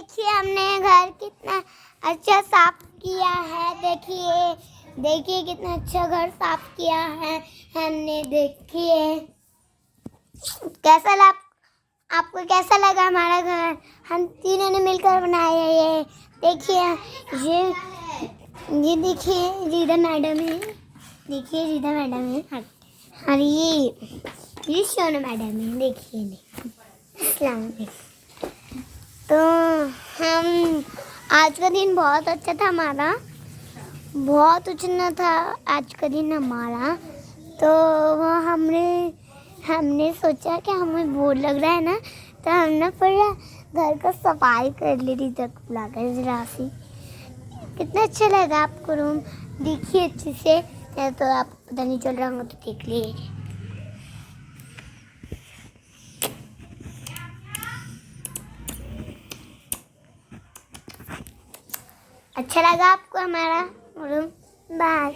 देखिए हमने घर कितना अच्छा साफ किया है। देखिए कितना अच्छा घर साफ किया है हमने। देखिए आपको कैसा लगा हमारा घर? हम तीनों ने मिलकर बनाया है ये। देखिए ये देखिए रीदा मैडम है। देखिए रीदा मैडम है और ये सोनू मैडम है। देखिए अस्सलाम वालेकुम। तो हम आज का दिन बहुत अच्छा था हमारा, बहुत अच्छा था आज का दिन हमारा। तो वो हमने सोचा कि हमें बोर लग रहा है ना, तो हमने पूरा घर का सफाई कर ली थी तक बुलाकर जरा सी। कितना अच्छा लगा आपको रूम? देखिए अच्छे से, तो आपको पता नहीं चल रहा होगा तो देख लीजिए। अच्छा लगा आपको हमारा रूम? बाय।